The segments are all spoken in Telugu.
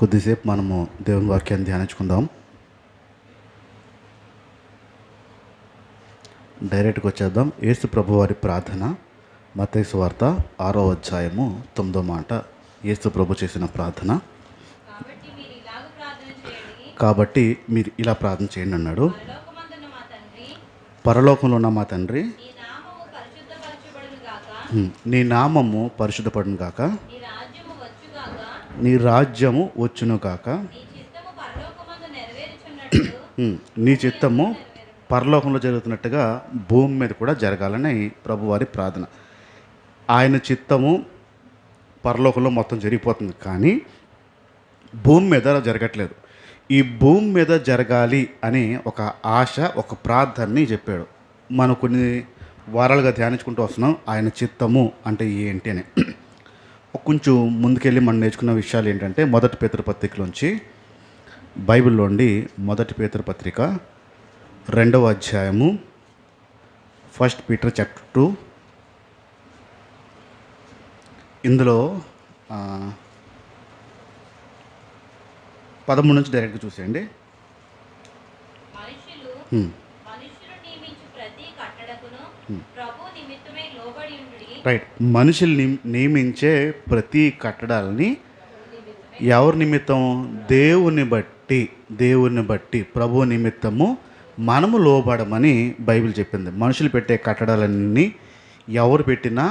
కొద్దిసేపు మనము దేవుని వాక్యాన్ని ధ్యానించుకుందాం. డైరెక్ట్గా వచ్చేద్దాం. యేసు ప్రభు వారి ప్రార్థన మత్తయి సువార్త 6వ అధ్యాయము 9వ మాట. యేసు ప్రభు చేసిన ప్రార్థన. కాబట్టి మీరు ఇలా ప్రార్థన చేయండి అన్నాడు. పరలోకంలో ఉన్న మా తండ్రి, నీ నామము పరిశుద్ధపడును గాక, నీ రాజ్యము వచ్చును కాక, నీ చిత్తము పరలోకంలో జరుగుతున్నట్టుగా భూమి మీద కూడా జరగాలని ప్రభువారి ప్రార్థన. ఆయన చిత్తము పరలోకంలో మొత్తం జరిగిపోతుంది, కానీ భూమి మీద జరగట్లేదు. ఈ భూమి మీద జరగాలి అని ఒక ఆశ, ఒక ప్రార్థనని చెప్పాడు. మనం కొన్ని వారాలుగా ధ్యానించుకుంటూ వస్తున్నాం ఆయన చిత్తము అంటే ఏంటి అని. కొంచెం ముందుకెళ్ళి మనం నేర్చుకున్న విషయాలు ఏంటంటే, మొదటి పేతురు పత్రికలోంచి, బైబిల్లోండి మొదటి పేతురు పత్రిక 2వ అధ్యాయము, 1 Peter chapter 2. ఇందులో 13 నుంచి డైరెక్ట్గా చూసేయండి. రైట్. మనుషులు నియమించే ప్రతి కట్టడాలని ఎవరి నిమిత్తం? దేవుని బట్టి ప్రభు నిమిత్తము మనము లోబడమని బైబిల్ చెప్పింది. మనుషులు పెట్టే కట్టడాలన్నీ ఎవరు పెట్టినా,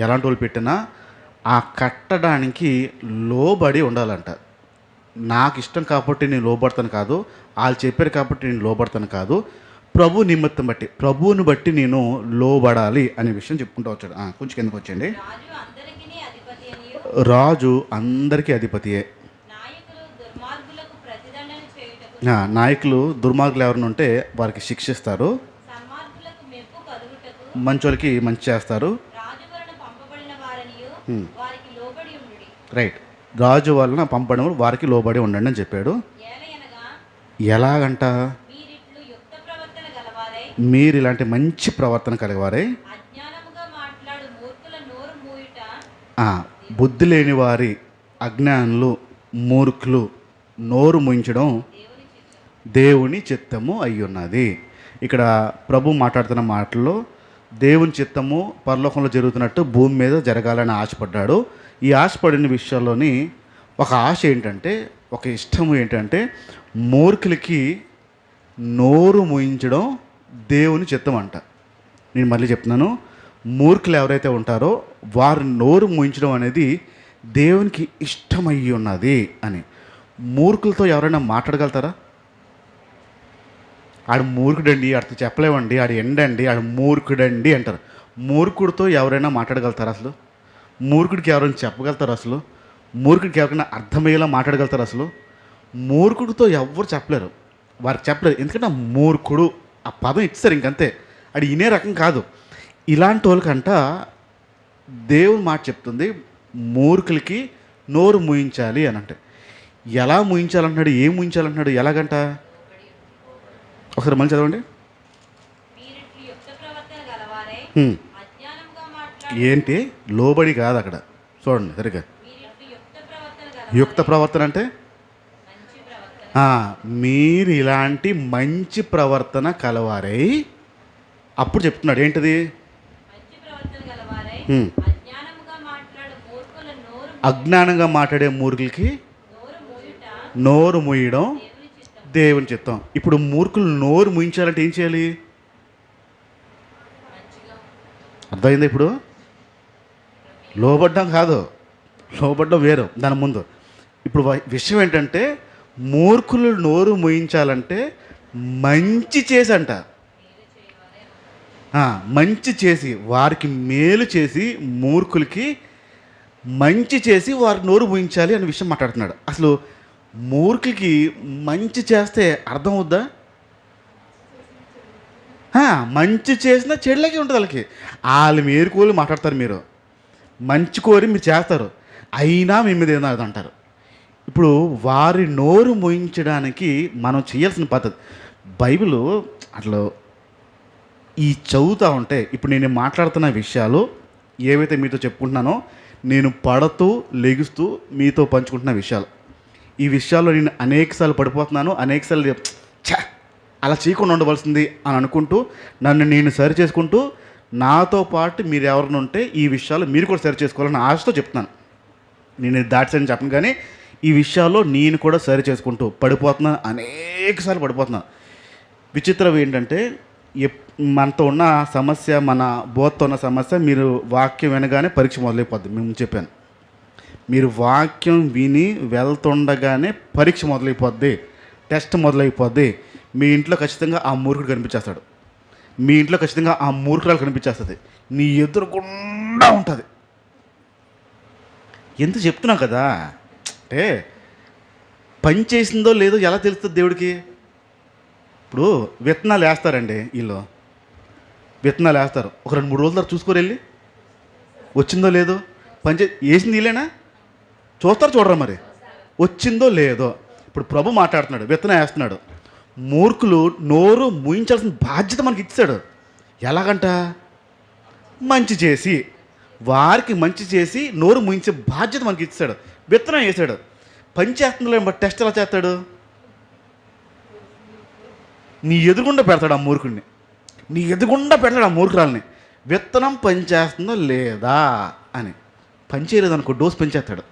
ఎలాంటి వాళ్ళు పెట్టినా ఆ కట్టడానికి లోబడి ఉండాలంట. నాకు ఇష్టం కాబట్టి నేను లోబడతాను కాదు, వాళ్ళు చెప్పారు కాబట్టి నేను లోబడతాను కాదు, ప్రభు నిమిత్తం బట్టి, ప్రభువుని బట్టి నేను లోబడాలి అనే విషయం చెప్పుకుంటూ వచ్చాడు. కొంచెం కిందకు వచ్చేయండి. రాజు అందరికీ అధిపతియే. నాయకులు దుర్మార్గులు ఎవరిని ఉంటే వారికి శిక్షిస్తారు, మంచోళ్ళకి మంచి చేస్తారు. రైట్. రాజు వలన పంపడం వారికి లోబడి ఉండండి అని చెప్పాడు. ఎలాగంట? మీరు ఇలాంటి మంచి ప్రవర్తన కలిగవారై, బుద్ధి లేని వారి, అజ్ఞానులు, మూర్ఖులు నోరు ముయించడం దేవుని చిత్తము అయ్యున్నది. ఇక్కడ ప్రభు మాట్లాడుతున్న మాటల్లో దేవుని చిత్తము పరలోకంలో జరుగుతున్నట్టు భూమి మీద జరగాలని ఆశపడ్డాడు. ఈ ఆశపడిన విషయాల్లోని ఒక ఆశ ఏంటంటే, ఒక ఇష్టము ఏంటంటే, మూర్ఖులకి నోరు ముయించడం దేవుని చిత్తం అంట. నేను మళ్ళీ చెప్తున్నాను, మూర్ఖులు ఎవరైతే ఉంటారో వారు నోరు ముయించడం అనేది దేవునికి ఇష్టమయ్యి ఉన్నది అని. మూర్ఖులతో ఎవరైనా మాట్లాడగలుగుతారా? ఆడు మూర్ఖుడండి, ఆడితో చెప్పలేమండి, ఆడు ఎండండి, ఆడు మూర్ఖుడండి అంటారు. మూర్ఖుడితో ఎవరైనా మాట్లాడగలుగుతారు? అసలు మూర్ఖుడికి ఎవరైనా చెప్పగలుగుతారు? అసలు మూర్ఖుడికి ఎవరైనా అర్థమయ్యేలా మాట్లాడగలుగుతారు? అసలు మూర్ఖుడితో ఎవరు చెప్పలేరు, వారికి చెప్పలేరు. ఎందుకంటే మూర్ఖుడు ఆ పదం ఇచ్చారు, ఇంకంతే. అది వినే రకం కాదు. ఇలాంటి వాళ్ళకంట దేవుని మాట చెప్తుంది, మూర్ఖులకి నోరు ముయించాలి అని. అంటే ఎలా ముయించాలంటున్నాడు? ఏం ముయించాలంటున్నాడు? ఎలాగంట? ఒకసారి మళ్ళీ చదవండి. ఏంటి? లోబడి కాదు అక్కడ, చూడండి సరిగ్గా. యుక్త ప్రవర్తన అంటే మీరు ఇలాంటి మంచి ప్రవర్తన కలవారై, అప్పుడు చెప్తున్నాడు ఏంటిది? అజ్ఞానంగా మాట్లాడే మూర్ఖులకి నోరు మూయడం దేవుని చిత్తం. ఇప్పుడు మూర్ఖులు నోరు ముయించాలంటే ఏం చేయాలి? అర్థమైందా? ఇప్పుడు లోబడ్డం కాదు, లోబడ్డం వేరు, దాని ముందు. ఇప్పుడు విషయం ఏంటంటే, మూర్ఖులు నోరు ముయించాలంటే మంచి చేసి అంట, మంచి చేసి, వారికి మేలు చేసి, మూర్ఖులకి మంచి చేసి వారికి నోరు ముయించాలి అనే విషయం మాట్లాడుతున్నాడు. అసలు మూర్ఖులకి మంచి చేస్తే అర్థం అవుద్దా? మంచి చేసినా చెడులకి ఉంటుంది వాళ్ళకి. వాళ్ళు మేరుకోలు మాట్లాడతారు, మీరు మంచి కోరి మీరు చేస్తారు, అయినా మీ మీద ఏదో అంటారు. ఇప్పుడు వారి నోరు మోయించడానికి మనం చేయాల్సిన పద్ధతి, బైబిల్ అట్లా ఈ చదువుతూ ఉంటే, ఇప్పుడు నేను మాట్లాడుతున్న విషయాలు ఏవైతే మీతో చెప్పుకుంటున్నానో, నేను పడుతూ లెగుస్తూ మీతో పంచుకుంటున్న విషయాలు, ఈ విషయాల్లో నేను అనేకసార్లు పడిపోతున్నాను, అనేకసార్లు ఛ అలా చేయకుండా ఉండవలసింది అని అనుకుంటూ నన్ను నేను సరి చేసుకుంటూ నాతో పాటు మీరు ఎవరైనా ఉంటే ఈ విషయాలు మీరు కూడా సరి చేసుకోవాలని ఆశతో చెప్తున్నాను. నేను దాట్సని చెప్పను, కానీ ఈ విషయాల్లో నేను కూడా సరి చేసుకుంటూ పడిపోతున్నాను, అనేకసార్లు పడిపోతున్నాను. విచిత్రం ఏంటంటే మనతో ఉన్న సమస్య, మన బోధతో ఉన్న సమస్య, మీరు వాక్యం వినగానే పరీక్ష మొదలైపోద్ది. మేము చెప్పాను, మీరు వాక్యం విని వెళ్తుండగానే పరీక్ష మొదలైపోద్ది, టెస్ట్ మొదలైపోద్ది. మీ ఇంట్లో ఖచ్చితంగా ఆ మూర్ఖుడు కనిపించేస్తాడు, మీ ఇంట్లో ఖచ్చితంగా ఆ మూర్ఖురాలు కనిపించేస్తుంది, నీ ఎదురుకుండా ఉంటుంది. ఎంత చెప్తున్నావు కదా అంటే పని చేసిందో లేదో ఎలా తెలుస్తుంది దేవుడికి? ఇప్పుడు విత్తనాలు వేస్తారండి, వీళ్ళు విత్తనాలు వేస్తారు, ఒక 2-3 రోజుల తర్వాత చూసుకొని వెళ్ళి వచ్చిందో లేదో. వేసింది వీళ్ళేనా? చూస్తారు చూడరా మరి వచ్చిందో లేదో. ఇప్పుడు ప్రభు మాట్లాడుతున్నాడు, విత్తనం వేస్తున్నాడు. మూర్ఖులు నోరు ముయించాల్సిన బాధ్యత మనకి ఇచ్చాడు. ఎలాగంట? మంచి చేసి, వారికి మంచి చేసి నోరు ముయించే బాధ్యత మనకి ఇచ్చాడు. విత్తనం వేసాడు, పని చేస్తుందో బట్ టెస్ట్ ఎలా చేస్తాడు? నీ ఎదురుగుండా పెడతాడు ఆ మూర్ఖుడిని, నీ ఎదురుగుండా పెడతాడు ఆ మూర్ఖురాలని. విత్తనం పని చేస్తుందో లేదా అని. పని చేయలేదనుకో డోస్ పెంచేస్తాడు,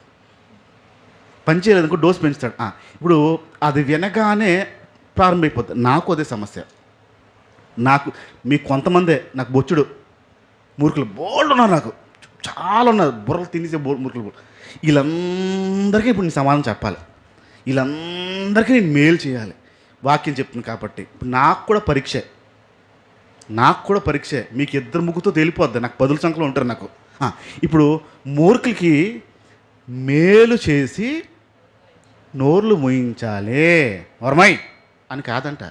పని చేయలేదనుకో డోస్ పెంచుతాడు. ఇప్పుడు అది వినగానే ప్రారంభమైపోతుంది. నాకు అదే సమస్య. మీకు కొంతమందే, నాకు బొచ్చుడు మూర్ఖులు బోల్డ్ ఉన్నారు, నాకు చాలా ఉన్నారు, బుర్రలు తినేసే మూర్ఖులు. వీళ్ళందరికీ ఇప్పుడు నేను సమాధానం చెప్పాలి, వీళ్ళందరికీ నేను మేలు చేయాలి. వాక్యం చెప్తుంది కాబట్టి ఇప్పుడు నాకు కూడా పరీక్షే. మీకు 2-3తో తేలిపోద్ది, నాకు 10 సంఖ్యలో ఉంటారు నాకు. ఇప్పుడు మూర్ఖులకి మేలు చేసి నోర్లు మోయించాలి, వర్మై అని కాదంట.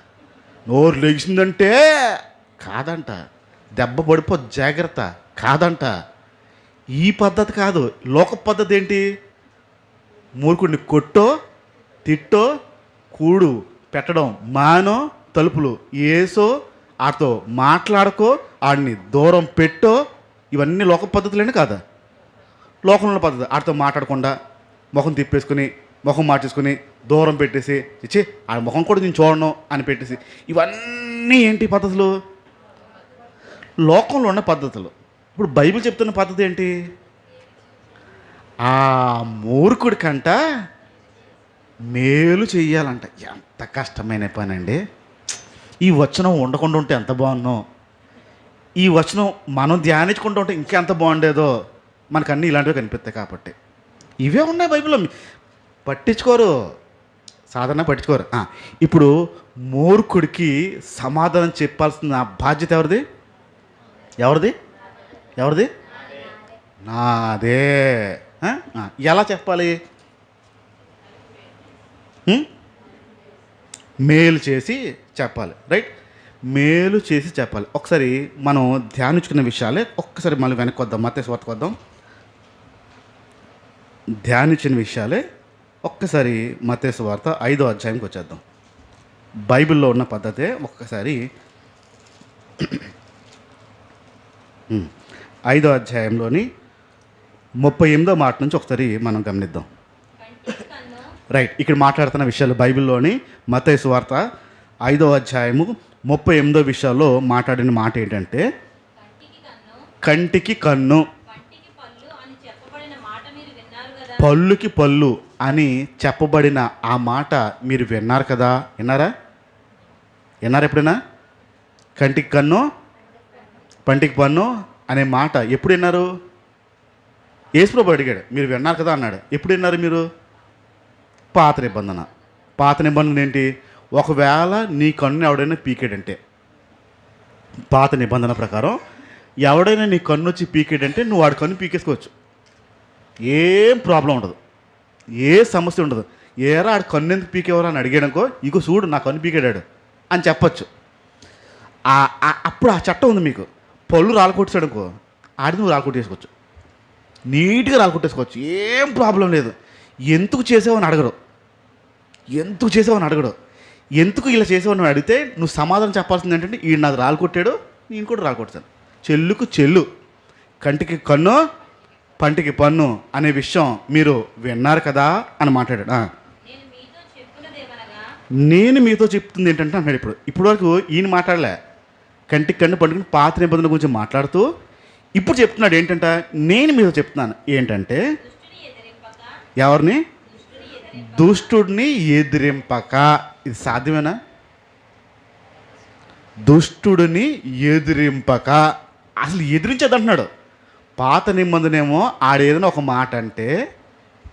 నోరు లెగిసిందంటే కాదంట, దెబ్బ పడిపో జాగ్రత్త కాదంట. ఈ పద్ధతి కాదు, లోక పద్ధతి ఏంటి? మూర్ఖుడిని కొట్టో, తిట్టో, కూడు పెట్టడం మానో, తలుపులు ఏసో, ఆడితో మాట్లాడుకో, ఆడిని దూరం పెట్టో, ఇవన్నీ లోక పద్ధతులేనే కాదా? లోకంలో పద్ధతి. ఆడితో మాట్లాడకుండా ముఖం తిప్పేసుకుని, ముఖం మార్చేసుకుని, దూరం పెట్టేసి, ఇచ్చి ఆ ముఖం కూడా నేను చూడను అని పెట్టేసి, ఇవన్నీ ఏంటి పద్ధతులు? లోకంలో ఉన్న పద్ధతులు. ఇప్పుడు బైబిల్ చెప్తున్న పద్ధతి ఏంటి? ఆ మూర్ఖుడి కంట మేలు చెయ్యాలంట. ఎంత కష్టమైన పని అండి! ఈ వచనం ఉండకుండా ఉంటే ఎంత బాగున్నో, ఈ వచనం మనం ధ్యానించుకుంటూ ఉంటే ఇంకా ఎంత బాగుండేదో. మనకు అన్నీ ఇలాంటివి కనిపిస్తాయి కాబట్టి. ఇవే ఉన్నాయి బైబిల్లో, పట్టించుకోరు, సాధారణ పట్టించుకోరు. ఇప్పుడు మూర్ఖుడికి సమాధానం చెప్పాల్సిన బాధ్యత ఎవరిది? నాదే. ఎలా చెప్పాలి? మేలు చేసి చెప్పాలి, రైట్? మేలు చేసి చెప్పాలి. ఒకసారి మనం ధ్యానించుకున్న విషయాలే ఒక్కసారి మళ్ళీ వెనక్కి వద్దాం, మత్తయి సువార్తకు వద్దాం. ధ్యానించిన విషయాలే ఒక్కసారి మత్తయి సువార్త 5వ అధ్యాయంకి వచ్చేద్దాం. బైబిల్లో ఉన్న పద్ధతే ఒక్కసారి 5వ అధ్యాయంలోని 38వ మాట నుంచి ఒకసారి మనం గమనిద్దాం. రైట్, ఇక్కడ మాట్లాడుతున్న విషయాలు బైబిల్లోని మత్తయి సువార్త 5వ అధ్యాయము 38వ విషయాల్లో మాట్లాడిన మాట ఏంటంటే, కంటికి కన్ను, పళ్ళుకి పళ్ళు అని చెప్పబడిన ఆ మాట మీరు విన్నారు కదా? విన్నారా ఎప్పుడైనా? కంటికి కన్ను, పంటికి పన్ను అనే మాట ఎప్పుడు విన్నారు? యేసుప్రభువు అడిగాడు, మీరు విన్నారు కదా అన్నాడు. ఎప్పుడు విన్నారు మీరు? పాత నిబంధన ఏంటి? ఒకవేళ నీ కన్ను ఎవడైనా పీకేడంటే, పాత నిబంధన ప్రకారం ఎవడైనా నీ కన్ను వచ్చి పీకేడంటే నువ్వు వాడి కన్ను పీకేసుకోవచ్చు, ఏం ప్రాబ్లం ఉండదు, ఏ సమస్య ఉండదు. ఏరా ఆడు కన్ను ఎందుకు పీకేవారు అని అడిగాడనుకో, ఇగో చూడు నా కన్ను పీకేడాడు అని చెప్పచ్చు. అప్పుడు ఆ చట్టం ఉంది మీకు. పళ్ళు రాలకొట్టేసాడు అనుకో, ఆడి నువ్వు రాలకొట్టేసుకోవచ్చు, నీట్గా రాలకొట్టేసుకోవచ్చు, ఏం ప్రాబ్లం లేదు. ఎందుకు చేసావని అడగడు, ఎందుకు ఇలా చేసావని అడిగితే నువ్వు సమాధానం చెప్పాల్సింది ఏంటంటే, ఈడు నాది రాలకొట్టాడు, నేను కూడా రాలకొట్టాను. చెల్లుకు చెల్లు, కంటికి కన్ను, పంటికి పన్ను అనే విషయం మీరు విన్నారు కదా అని మాట్లాడాడు. నేను మీతో చెప్తుంది ఏంటంటే అన్నాడు. ఇప్పుడు వరకు ఈయన మాట్లాడలే, కంటికి కన్ను పండుకుని పాత నిబంధనల గురించి మాట్లాడుతూ ఇప్పుడు చెప్తున్నాడు ఏంటంట, నేను మీతో చెప్తున్నాను ఏంటంటే, ఎవరిని? దుష్టుడిని ఎదిరింపక. ఇది సాధ్యమేనా? దుష్టుడిని ఎదిరింపక, అసలు ఎదిరించదంటున్నాడు. పాత నిబంధనేమో ఆడేదైనా ఒక మాట అంటే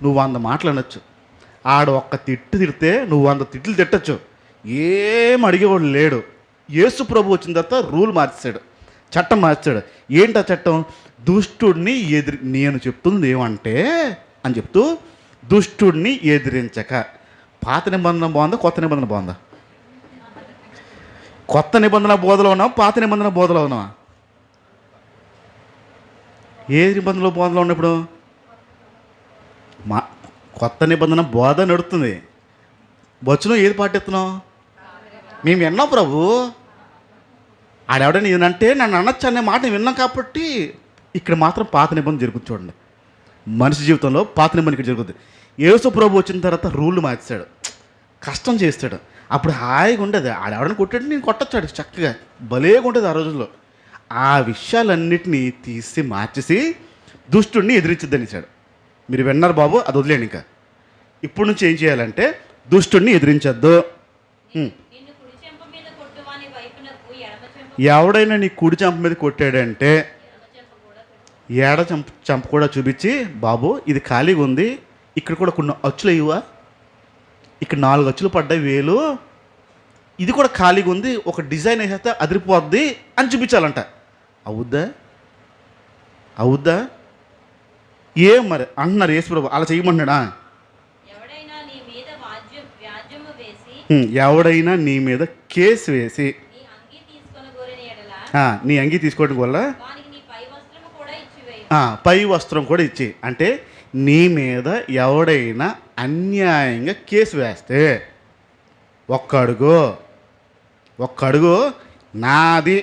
నువ్వు 100 మాటలు అనొచ్చు, ఆడు ఒక్క తిట్టు తిడితే నువ్వు 100 తిట్లు తిట్టచ్చు, ఏం అడిగేవాడు లేడు. యేసు ప్రభు వచ్చిన తర్వాత రూల్ మార్చాడు, చట్టం మార్చాడు. ఏంటి ఆ చట్టం? దుష్టుడిని నేను చెప్తుంది ఏమంటే అని చెప్తూ దుష్టుడిని ఎదిరించక. పాత నిబంధన బాగుందా, కొత్త నిబంధన బాగుందా? కొత్త నిబంధన బోధలో ఉన్నావా, పాత నిబంధన బోధలో ఉన్నావా? ఏ నిబంధనలో బోధలో ఉన్నప్పుడు? కొత్త నిబంధన బోధ నడుస్తుంది. వచ్చును ఏది పాటిస్తున్నావు? మేము విన్నాం ప్రభు, ఆడెవడని నేనంటే నన్ను అనొచ్చు అనే మాట విన్నాం కాబట్టి ఇక్కడ మాత్రం పాత నిబంధన జరుగుతుంది. చూడండి, మనిషి జీవితంలో పాత నిబంధన ఇక్కడ జరుగుతుంది. యేసు ప్రభు వచ్చిన తర్వాత రూల్ మార్చాడు, కష్టం చేస్తాడు. అప్పుడు హాయిగా ఉండేది. ఆడెవడని కొట్టాడు, నేను కొట్టచ్చాడు చక్కగా, భలేగా ఉంటుంది ఆ రోజుల్లో. ఆ విషయాలన్నిటినీ తీసి మార్చేసి దుష్టుడిని ఎదిరించద్దని ఇచ్చాడు. మీరు విన్నారు బాబు, అది వదిలేండి. ఇంకా ఇప్పుడు నుంచి ఏం చేయాలంటే దుష్టుడిని ఎదిరించద్దు. ఎవడైనా నీ కుడి చెంప మీద కొట్టాడంటే ఎడ చెంప కూడా చూపించి, బాబు ఇది ఖాళీగా ఉంది, ఇక్కడ కూడా కొన్ని అచ్చులు ఇవ్వా, ఇక్కడ 4 అచ్చులు పడ్డాయి, వేలు, ఇది కూడా ఖాళీగా ఉంది, ఒక డిజైన్ వేసేస్తే అదిరిపోద్ది అని చూపించాలంట. అవుద్దా? అవుద్దా? ఏం మరి అంటున్నారు యేసు ప్రభు అలా చేయమంటున్నాడా? ఎవడైనా నీ మీద కేసు వేసి నీ అంగీ తీసుకోవడం వల్ల పై వస్త్రం కూడా ఇచ్చి, అంటే నీ మీద ఎవడైనా అన్యాయంగా కేసు వేస్తే ఒక్క అడుగు నాది,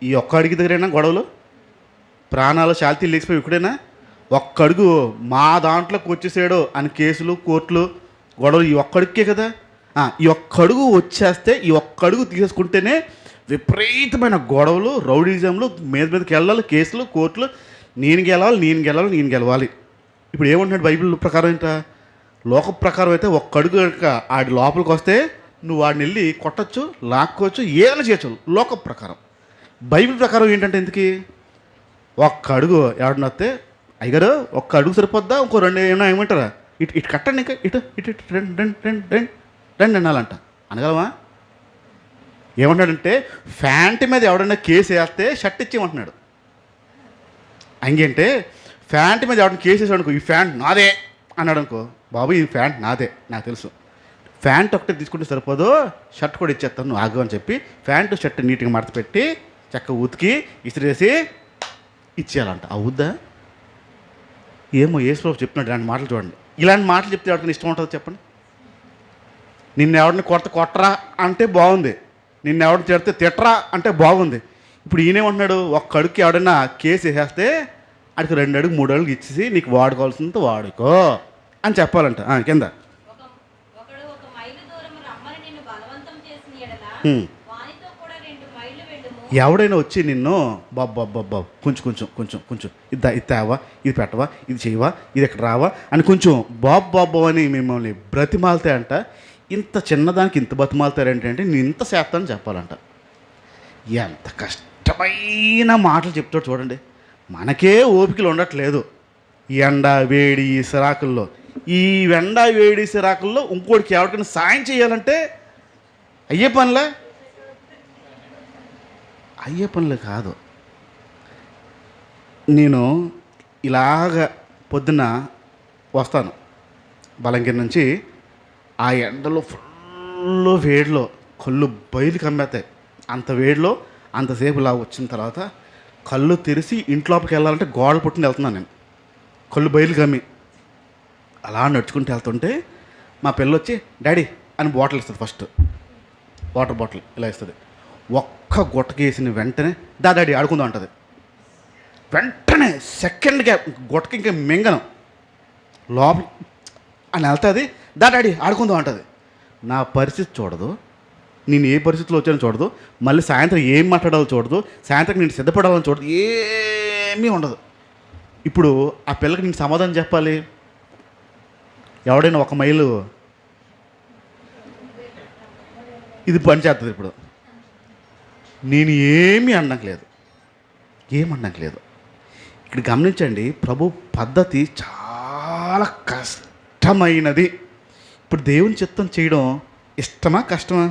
ఈ ఒక్క అడుగు దగ్గరైనా గొడవలు, ప్రాణాలు శాంతి లేచిపోయి ఇక్కడైనా ఒక్క అడుగు మా దాంట్లోకి వచ్చేసాడు అని కేసులు, కోర్టులు, గొడవలు ఈ ఒక్కడికే కదా. ఈ ఒక్కడుగు వచ్చేస్తే, ఈ ఒక్కడుగు తీసుకుంటేనే విపరీతమైన గొడవలు, రౌడీజంలు, మీదకి వెళ్ళాలి, కేసులు, కోర్టులు, నేను గెలవాలి. ఇప్పుడు ఏమంటున్నాడు బైబిల్ ప్రకారం? ఏంట లోక ప్రకారం అయితే ఒక్కడుగు ఆడి లోపలికి వస్తే నువ్వు వాడిని వెళ్ళి కొట్టచ్చు, లాక్కోవచ్చు, ఏదైనా చేయొచ్చు. లోక ప్రకారం. బైబిల్ ప్రకారం ఏంటంటే ఎందుకు ఒక్క అడుగు ఎవడన్నా వస్తే, అయ్యగారు ఒక్క అడుగు సరిపోద్దా, ఇంకో 2 ఏమంటారా, ఇటు కట్టండి, ఇంకా ఇటు ఇటు రెండు అనాలంట. అనగలమా? ఏమంటాడంటే ఫ్యాంట్ మీద ఎవడన్నా కేసు వేస్తే షర్ట్ ఇచ్చేయమంటున్నాడు. అంగేంటే ఫ్యాంట్ మీద ఎవడన్నా కేసు వేసాడు అనుకో, ఈ ఫ్యాంట్ నాదే అన్నాడు అనుకో, బాబు ఈ ఫ్యాంట్ నాదే, నాకు తెలుసు, ఫ్యాంట్ ఒకటే తీసుకుంటే సరిపోదు, షర్ట్ కూడా ఇచ్చేస్తాను నువ్వు ఆగు అని చెప్పి ప్యాంటు షర్ట్ నీట్గా మడత పెట్టి చక్కగా ఉతికి ఇసిరేసి ఇచ్చేయాలంట. అవుద్దా? ఏమో యేసు ప్రభు చెప్తున్నాడు ఇలాంటి మాటలు. చూడండి, ఇలాంటి మాటలు చెప్తే ఎవరికైనా ఇష్టం ఉంటుందో చెప్పండి? నిన్ను ఎవరిని కొట్టరా అంటే బాగుంది, నిన్ను ఎవరిని తిడితే తిట్టరా అంటే బాగుంది. ఇప్పుడు ఈయనేమంటున్నాడు, ఒక్క అడుగుకి ఎవడైనా కేసు వేసేస్తే అడికి 2 అడుగు 3 అడుగు ఇచ్చేసి నీకు వాడుకోవాల్సినంత వాడుకో అని చెప్పాలంట. కింద ఎవడైనా వచ్చి నిన్ను బాబ్బా కొంచెం ఇది తేవా, ఇది పెట్టవా, ఇది చేయవా, ఇది ఎక్కడ రావా అని కొంచెం బాబ్బా అని మిమ్మల్ని బ్రతిమాలితే అంట, ఇంత చిన్నదానికి ఇంత బతిమాలుతారంటే నేను ఇంత చేస్తానని చెప్పాలంట. ఎంత కష్టమైన మాటలు చెప్తాడు చూడండి. మనకే ఓపికలు ఉండట్లేదు ఈ ఎండ వేడి ఈ సిరాకుల్లో. ఈ ఎండ వేడి సిరాకుల్లో ఇంకోటికి ఎవరికైనా సాయం చేయాలంటే అయ్యే పనులే కాదు. నేను ఇలాగ పొద్దున్న వస్తాను బలంగిరి నుంచి, ఆ ఎండలో ఫుల్ వేడిలో కళ్ళు బయలు కమ్మేస్తాయి. అంత వేడిలో అంతసేపు ఇలా వచ్చిన తర్వాత కళ్ళు తెరిచి ఇంట్లోకి వెళ్ళాలంటే గోడ పుట్టిన వెళ్తున్నాను నేను, కళ్ళు బయలు కమ్మి అలా నడుచుకుంటూ వెళ్తుంటే మా పిల్ల వచ్చి డాడీ అని బాటిల్ ఇస్తుంది. ఫస్ట్ వాటర్ బాటిల్ ఇలా ఇస్తుంది. ఒక్క గుట్టకేసిన వెంటనే డాడీ ఆడుకుందాం అంటుంది. వెంటనే సెకండ్గా గుట్టకి ఇంకా మింగనం లోపల అని వెళ్తుంది. డాడీ ఆడుకుందాం అంటుంది. నా పరిస్థితి చూడదు, నేను ఏ పరిస్థితిలో వచ్చానో చూడదు, మళ్ళీ సాయంత్రం ఏం మాట్లాడాలో చూడదు, సాయంత్రం నేను సిద్ధపడాలని చూడదు, ఏమీ ఉండదు. ఇప్పుడు ఆ పిల్లకి నేను సమాధానం చెప్పాలి. ఎవడైనా 1 మైలు ఇది పని చేస్తుంది. ఇప్పుడు నేను ఏమీ అనట్లేదు, ఏమనట్లేదు. ఇక్కడ గమనించండి, ప్రభు పద్ధతి చాలా కష్టమైనది. ఇప్పుడు దేవుని చిత్తం చేయడం ఇష్టమా కష్టమా?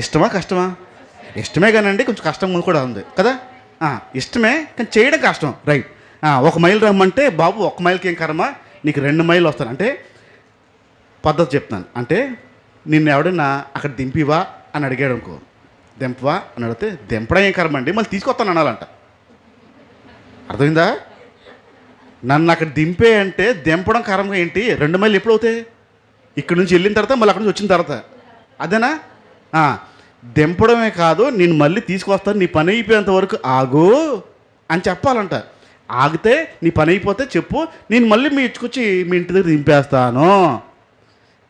ఇష్టమా కష్టమా? ఇష్టమే కానండి, కొంచెం కష్టం కూడా ఉంది కదా. ఇష్టమే కానీ చేయడం కష్టం. రైట్. 1 మైలు రమ్మంటే బాబు 1 మైలుకి ఏం కర్మ, నీకు 2 మైళ్ళు వస్తాను అంటే పద్ధతి చెప్తాను. అంటే నిన్ను ఎవడన్నా అక్కడ దింపివా అని అడిగాడు అనుకో, దింపవా అని అడిగితే దింపడం ఏం కర్మ అండి, మళ్ళీ తీసుకొస్తాను అనాలంట. అర్థమైందా? నన్ను అక్కడ దింపే అంటే దింపడం కర్మ ఏంటి? 2 మైళ్ళు ఎప్పుడు అవుతాయి? ఇక్కడ నుంచి వెళ్ళిన తర్వాత మళ్ళీ అక్కడి నుంచి వచ్చిన తర్వాత, అదేనా? దింపడమే కాదు, నేను మళ్ళీ తీసుకొస్తాను, నీ పని అయిపోయేంత వరకు ఆగు అని చెప్పాలంట. ఆగితే నీ పని అయిపోతే చెప్పు, నేను మళ్ళీ మీ ఇచ్చుకొచ్చి మీ ఇంటి దగ్గర దింపేస్తాను.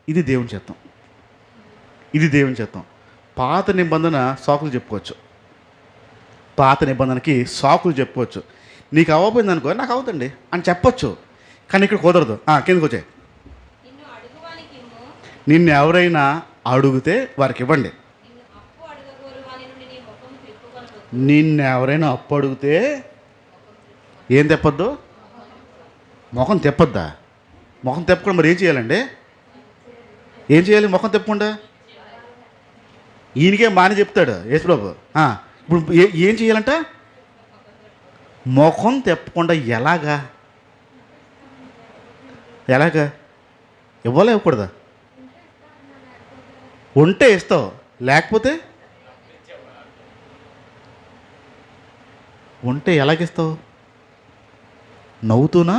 ఇది దేవుని చిత్తం, ఇది దేవుని చిత్తం. పాత నిబంధన సాకులు చెప్పుకోవచ్చు, పాత నిబంధనకి సాకులు చెప్పుకోవచ్చు. నీకు అవ్వకపోయింది అనుకో, నాకు అవుతుంది అని చెప్పొచ్చు. కానీ ఇక్కడ కుదరదు. కిందకు వచ్చాయి. నిన్ను ఎవరైనా అడిగితే వారికి ఇవ్వండి. నిన్ను ఎవరైనా అప్పు అడిగితే ఏం తెప్పొద్దు? ముఖం తెప్పొద్దా? ముఖం తెప్పకుండా మరి ఏం చేయాలండి? ఏం చేయాలి ముఖం తెప్పకుండా? ఈయనకే బాగానే చెప్తాడు యేసుప్రభు. ఇప్పుడు ఏం చేయాలంట? ముఖం తెప్పకుండా ఎలాగా? ఇవ్వాలా ఇవ్వకూడదా? ఉంటే ఇస్తావు, లేకపోతే ఉంటే ఎలాగిస్తావు? నవ్వుతూనా?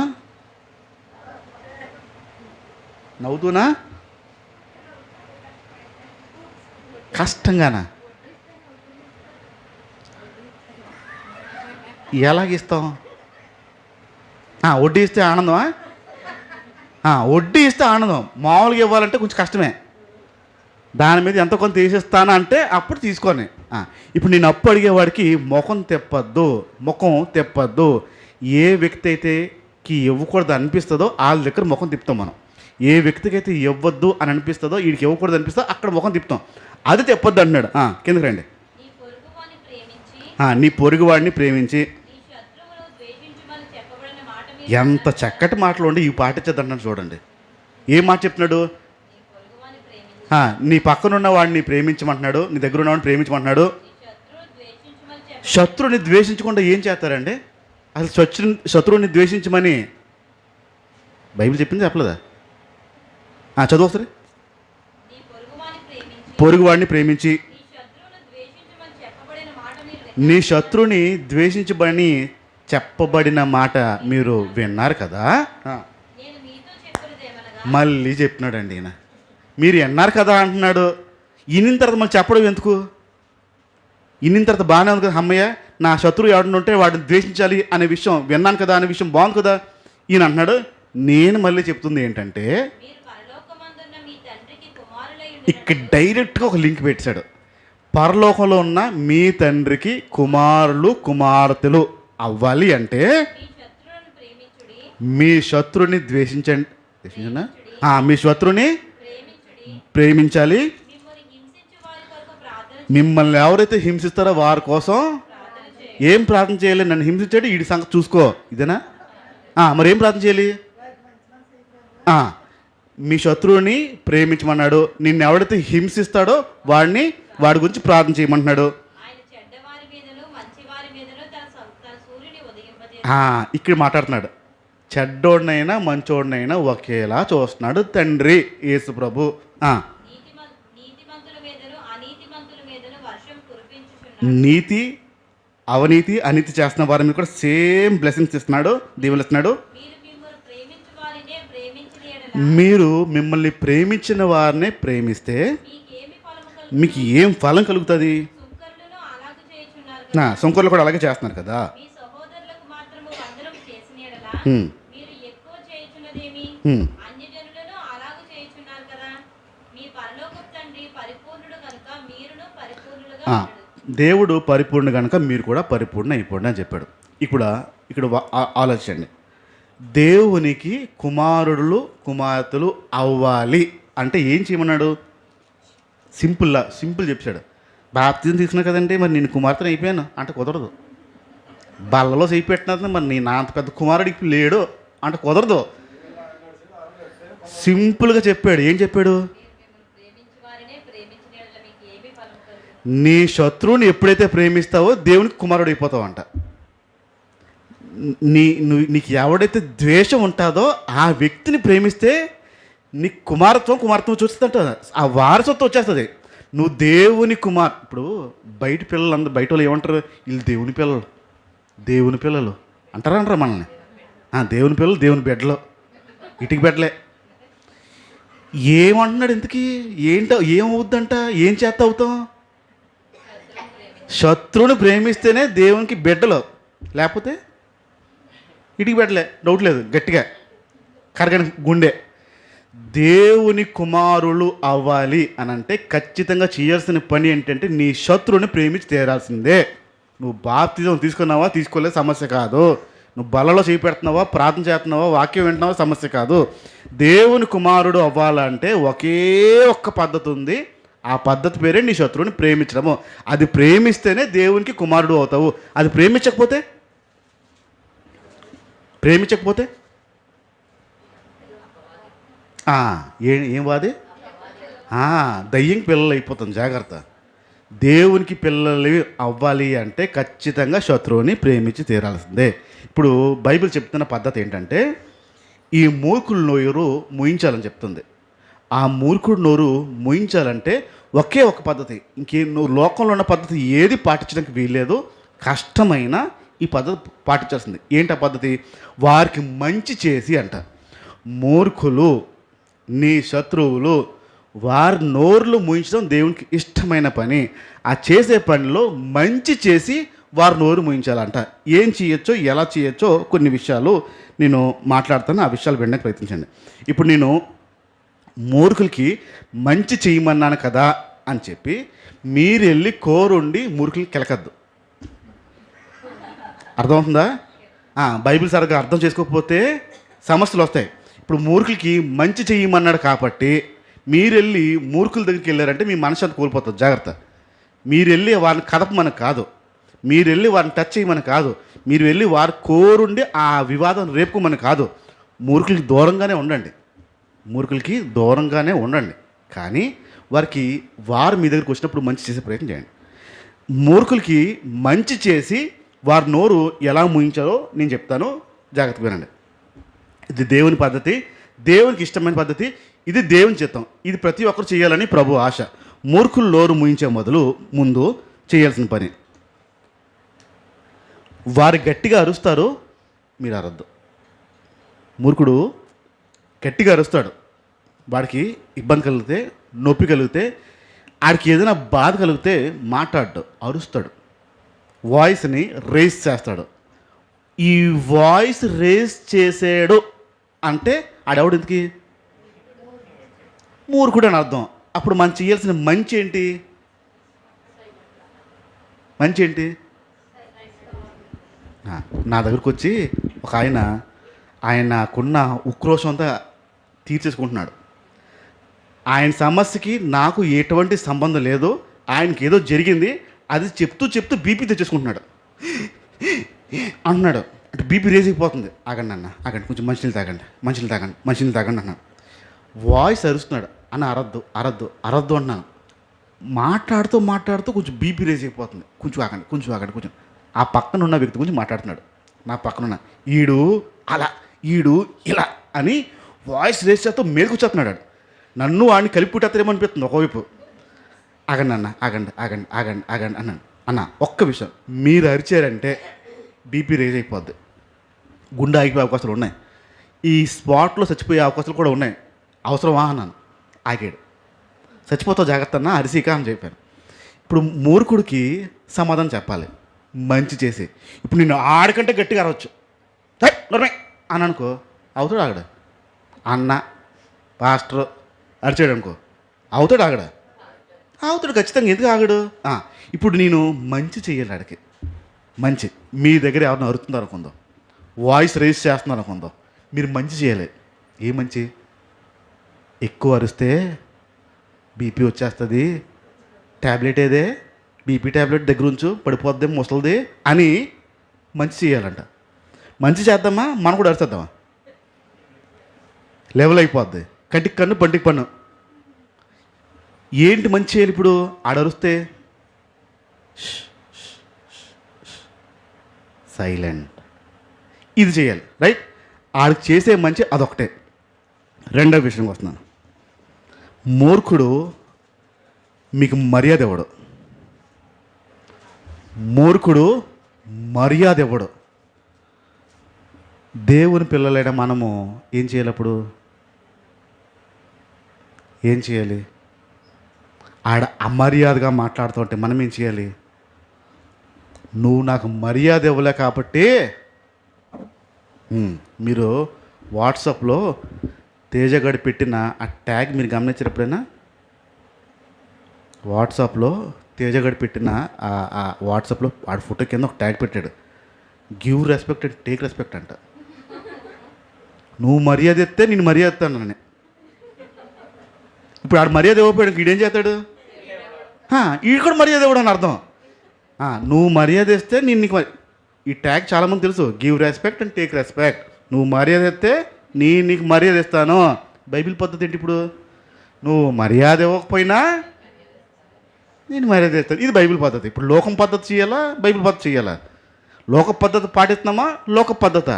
కష్టంగానా? ఎలాగిస్తాం? వడ్డీ ఇస్తే ఆనందమా? వడ్డీ ఇస్తే ఆనందం. మామూలుగా ఇవ్వాలంటే కొంచెం కష్టమే. దాని మీద ఎంత కొంత తీసేస్తాను అంటే అప్పుడు తీసుకొని. ఇప్పుడు నేను అప్పు అడిగేవాడికి ముఖం తెప్పద్దు. ఏ వ్యక్తి అయితేకి ఇవ్వకూడదు అనిపిస్తుందో వాళ్ళ దగ్గర ముఖం తిప్పుతాం మనం. ఏ వ్యక్తికి అయితే ఇవ్వద్దు అని అనిపిస్తుందో, వీడికి ఇవ్వకూడదు అనిపిస్తుందో అక్కడ ముఖం తిప్పుతాం. అది తెప్పొద్దు అంటున్నాడు. కిందకి రండి. నీ పొరుగువాడిని ప్రేమించి. ఎంత చక్కటి మాటలు ఉండి ఈ పాటించదంటాను చూడండి. ఏం మాట చెప్తున్నాడు? నీ పక్కనున్న వాడిని ప్రేమించమంటున్నాడు, నీ దగ్గర ఉన్నవాడిని ప్రేమించమంటున్నాడు. శత్రువుని ద్వేషించకుండా ఏం చేస్తారండి? అసలు శత్రువుని ద్వేషించమని బైబిల్ చెప్పింది చెప్పలేదా? చదువు ఒకసారి. పొరుగువాడిని ప్రేమించి. నీ శత్రువుని ద్వేషించబడి చెప్పబడిన మాట మీరు విన్నారు కదా. మళ్ళీ చెప్పినాడండి ఈయన. మీరు విన్నారు కదా అంటున్నాడు. ఇన్నిన తర్వాత మళ్ళీ చెప్పడం ఎందుకు? ఇన్నిన తర్వాత బాగానే ఉంది కదా, అమ్మయ్య నా శత్రువు ఎవడన్నా ఉంటే వాడిని ద్వేషించాలి అనే విషయం విన్నాను కదా అనే విషయం బాగుంది కదా. ఈయన అంటున్నాడు. నేను మళ్ళీ చెప్తుంది ఏంటంటే, ఇక్కడ డైరెక్ట్గా ఒక లింక్ పెట్టాడు. పరలోకంలో ఉన్న మీ తండ్రికి కుమారులు కుమార్తెలు అవ్వాలి అంటే మీ శత్రువుని ద్వేషించండి. మీ శత్రువుని ప్రేమించాలి. మిమ్మల్ని ఎవరైతే హింసిస్తారో వారి కోసం ఏం ప్రార్థన చేయాలి? నన్ను హింసించాడు, వీడి సంగతి చూసుకో, ఇదేనా? మరి ఏం ప్రార్థన చేయాలి? మీ శత్రువుని ప్రేమించమన్నాడు. నిన్ను ఎవడైతే హింసిస్తాడో వాడి గురించి ప్రార్థన చేయమంటున్నాడు. ఇక్కడ మాట్లాడుతున్నాడు. చెడ్డోడినైనా మంచోడినైనా ఒకేలా చూస్తున్నాడు తండ్రి యేసు ప్రభు. నీతి అవినీతి అనీతి చేస్తున్న వారి మీద కూడా సేమ్ బ్లెస్సింగ్స్ ఇస్తున్నాడు, దీవెనలు ఇస్తున్నాడు. మీరు మిమ్మల్ని ప్రేమించిన వారినే ప్రేమిస్తే మీకు ఏం ఫలం కలుగుతుంది? సుంకర్లు కూడా అలాగే చేస్తున్నారు కదా. ఆ, దేవుడు పరిపూర్ణ కనుక మీరు కూడా పరిపూర్ణ అయిపోండి అని చెప్పాడు. ఇప్పుడు ఇక్కడ ఆలోచించండి. దేవునికి కుమారుడు కుమార్తెలు అవ్వాలి అంటే ఏం చేయమన్నాడు? సింపుల్ చెప్పాడు. బాప్తిజం తీసుకున్నా కదండి, మరి నేను కుమార్తెను అయిపోయాను అంటే కుదరదు. బల్లలో చేయి పెట్టినది, మరి నీ నా అంత పెద్ద కుమారుడికి లేడు అంటే కుదరదు. సింపుల్గా చెప్పాడు. ఏం చెప్పాడు? నీ శత్రువుని ఎప్పుడైతే ప్రేమిస్తావో దేవునికి కుమారుడు అయిపోతావు అంట. నీకు ఎవడైతే ద్వేషం ఉంటుందో ఆ వ్యక్తిని ప్రేమిస్తే నీ కుమారత్వం చూస్తుందంట. ఆ వారసత్వం వచ్చేస్తుంది. నువ్వు దేవుని ఇప్పుడు బయట పిల్లలు బయట వాళ్ళు ఏమంటారు? వీళ్ళు దేవుని పిల్లలు అంటారా మనల్ని? దేవుని పిల్లలు, దేవుని బిడ్డలు, ఇటుకి బిడ్డలే. ఏమంటున్నాడు ఇంతకీ? ఏమవుద్దంట? ఏం చేస్తా అవుతాం? శత్రువుని ప్రేమిస్తేనే దేవునికి బిడ్డలు, లేకపోతే ఇటుకి బిడ్డలే. డౌట్ లేదు, గట్టిగా కరగని గుండె. దేవుని కుమారులు అవ్వాలి అని అంటే ఖచ్చితంగా చేయాల్సిన పని ఏంటంటే నీ శత్రువుని ప్రేమించి తీరాల్సిందే. నువ్వు బాప్తిజం తీసుకున్నావా తీసుకోలేదు సమస్య కాదు. నువ్వు బలలో చేయి పెడుతున్నావా, ప్రార్థన చేస్తున్నావా, వాక్యం వింటున్నావా సమస్య కాదు. దేవుని కుమారుడు అవ్వాలంటే ఒకే ఒక్క పద్ధతి ఉంది. ఆ పద్ధతి పేరే నీ శత్రువుని ప్రేమించడము. అది ప్రేమిస్తేనే దేవునికి కుమారుడు అవుతావు. అది ప్రేమించకపోతే ఏం వాది? దయ్యం పిల్లలు అయిపోతుంది. జాగ్రత్త. దేవునికి పిల్లలు అవ్వాలి అంటే ఖచ్చితంగా శత్రువుని ప్రేమించి తీరాల్సిందే. ఇప్పుడు బైబిల్ చెప్తున్న పద్ధతి ఏంటంటే ఈ మూర్ఖుల నోరు ముయించాలని చెప్తుంది. ఆ మూర్ఖుడు నోరు ముయించాలంటే ఒకే ఒక పద్ధతి. నువ్వు లోకంలో ఉన్న పద్ధతి ఏది పాటించడానికి వీల్లేదు. కష్టమైన ఈ పద్ధతి పాటించాల్సింది. ఏంటి ఆ పద్ధతి? వారికి మంచి చేసి అంట. మూర్ఖులు, నీ శత్రువులు, వారి నోర్లు ముయించడం దేవునికి ఇష్టమైన పని. ఆ చేసే పనిలో మంచి చేసి వారి నోరు ముయించాలంట. ఏం చేయొచ్చో, ఎలా చేయొచ్చో కొన్ని విషయాలు నేను మాట్లాడతాను. ఆ విషయాలు వినడానికి ప్రయత్నించండి. ఇప్పుడు నేను మూర్ఖులకి మంచి చేయమన్నాను కదా అని చెప్పి మీరు వెళ్ళి కోరుండి మూర్ఖులకి కెలకద్దు. అర్థమవుతుందా? బైబిల్ సరిగ్గా అర్థం చేసుకోకపోతే సమస్యలు వస్తాయి. ఇప్పుడు మూర్ఖులకి మంచి చేయమన్నాడు కాబట్టి మీరు వెళ్ళి మూర్ఖుల దగ్గరికి వెళ్ళారంటే మీ మనశ్శాంతి కోల్పోతుంది. జాగ్రత్త. మీరు వెళ్ళి వారిని కదపమని కాదు, మీరు వెళ్ళి వారిని టచ్ చేయమని కాదు, మీరు వెళ్ళి వారి కోరుండి ఆ వివాదం రేపుకోమని కాదు. మూర్ఖులకి దూరంగానే ఉండండి. కానీ వారు మీ దగ్గరికి వచ్చినప్పుడు మంచి చేసే ప్రయత్నం చేయండి. మూర్ఖులకి మంచి చేసి వారి నోరు ఎలా ముయించాలో నేను చెప్తాను. జాగ్రత్తగా వినండి. ఇది దేవుని పద్ధతి, దేవునికి ఇష్టమైన పద్ధతి. ఇది దేవుని చిత్తం. ఇది ప్రతి ఒక్కరు చేయాలని ప్రభు ఆశ. మూర్ఖులు నోరు ముయించే ముందు చేయాల్సిన పని, వారు గట్టిగా అరుస్తారు, మీరు అరద్దు. మూర్ఖుడు గట్టిగా అరుస్తాడు, వాడికి ఇబ్బంది కలిగితే, నొప్పి కలిగితే, ఆడికి ఏదైనా బాధ కలిగితే మాట్లాడు, అరుస్తాడు, వాయిస్ని రేస్ చేస్తాడు. ఈ వాయిస్ రేస్ చేసాడు అంటే ఆడెవడు ఇంతకీ? మూర్ఖుడు అని అర్థం. అప్పుడు మనం చేయాల్సిన మంచి ఏంటి? నా దగ్గరకు వచ్చి ఒక ఆయనకున్న ఉక్రోషం అంతా తీర్చేసుకుంటున్నాడు. ఆయన సమస్యకి నాకు ఎటువంటి సంబంధం లేదు, ఆయనకి ఏదో జరిగింది, అది చెప్తూ బీపీ తెచ్చేసుకుంటున్నాడు అంటున్నాడు. అంటే బీపీ రేజ్ అయిపోతుంది. ఆగండి అన్న, ఆగండి, కొంచెం మంచినీళ్ళు తాగండి అన్నాడు. వాయిస్ అరుస్తున్నాడు. అన్న అరద్దు అన్నాను. మాట్లాడుతూ కొంచెం బీపీ రేజ్ అయిపోతుంది. కొంచెం ఆగండి. ఆ పక్కన ఉన్న వ్యక్తి గురించి మాట్లాడుతున్నాడు. నా పక్కనున్న ఈడు ఇలా అని వాయిస్ రేస్ చేస్తూ మేలుకొచ్చేస్తున్నాడు. నన్ను వాడిని కలిపి పుట్టేస్తారేమో అనిపిస్తుంది ఒకవైపు. ఆగండి అన్నాను. అన్న ఒక్క విషయం, మీరు అరిచారంటే బీపీ రేజ్ అయిపోద్ది, గుండె ఆగిపోయే అవకాశాలు ఉన్నాయి, ఈ స్పాట్లో చచ్చిపోయే అవకాశాలు కూడా ఉన్నాయి. అవసరమా అన్నాను. ఆగాడు. చచ్చిపోతావు జాగ్రత్త అన్న, అరిసిక అని చెప్పాను. ఇప్పుడు మూర్ఖుడికి సమాధానం చెప్పాలి మంచి చేసి. ఇప్పుడు నేను ఆడికంటే గట్టిగా అరవచ్చు అని అనుకో, అవుతాడు ఆగడ. అన్న పాస్టర్ అరిచాడు అనుకో, అవుతాడు ఆగడ. ఆగుతాడు ఖచ్చితంగా, ఎందుకు ఆగడు? ఇప్పుడు నేను మంచి చెయ్యాలి ఆడికి, మంచి. మీ దగ్గర ఎవరిని అరుతున్నారు అనుకుందాం, వాయిస్ రేస్ చేస్తున్నారు అనుకుందాం, మీరు మంచి చేయాలి. ఏ మంచి? ఎక్కువ అరిస్తే బీపీ వచ్చేస్తుంది, ట్యాబ్లెట్ ఏదే, బీపీ ట్యాబ్లెట్ దగ్గర ఉంచు, పడిపోద్ది ముసలిది అని మంచి చేయాలంట. మంచి చేద్దామా, మనం కూడా అరిచేద్దామా? లెవెల్ అయిపోద్ది, కంటికి కన్ను పంటికి పన్ను. ఏంటి మంచి చేయాలి ఇప్పుడు? ఆడరుస్తే సైలెంట్, ఇది చేయాలి, రైట్? ఆడికి చేసే మంచి అదొకటే. రెండవ విషయంకి వస్తున్నాను. మూర్ఖుడు మీకు మర్యాద ఇవ్వడు, మూర్ఖుడు మర్యాద ఇవ్వడు. దేవుని పిల్లలైన మనము ఏం చేయాలి అప్పుడు? ఏం చేయాలి? ఆడ అమర్యాదగా మాట్లాడుతూ ఉంటే మనం ఏం చేయాలి? నువ్వు నాకు మర్యాద ఇవ్వలే కాబట్టి. మీరు వాట్సాప్లో తేజగడి పెట్టిన ఆ ట్యాగ్ మీరు గమనించారు ఎప్పుడైనా? వాట్సాప్లో తేజగడి పెట్టిన ఆ వాట్సాప్లో ఆడ ఫోటో కింద ఒక ట్యాగ్ పెట్టాడు, give respect and take respect అంట. నువ్వు మర్యాద ఇస్తే నేను మర్యాద ఇస్తాను. ఇప్పుడు ఆడు మర్యాద ఇవ్వకపోయాడు, ఈడేం చేస్తాడు? ఈడు కూడా మర్యాద ఇవ్వడం అని అర్థం. నువ్వు మర్యాద ఇస్తే నేను నీకు ఈ ట్యాగ్ చాలామంది తెలుసు, give respect and take respect. నువ్వు మర్యాద ఇస్తే నీకు మర్యాద ఇస్తాను. బైబిల్ పద్ధతి ఏంటి ఇప్పుడు? నువ్వు మర్యాద ఇవ్వకపోయినా నేను మర్యాద ఇస్తాను, ఇది బైబిల్ పద్ధతి. ఇప్పుడు లోకం పద్ధతి చేయాలా, బైబిల్ పద్ధతి చేయాలా? లోక పద్ధతి పాటిస్తున్నామా, లోక పద్ధత?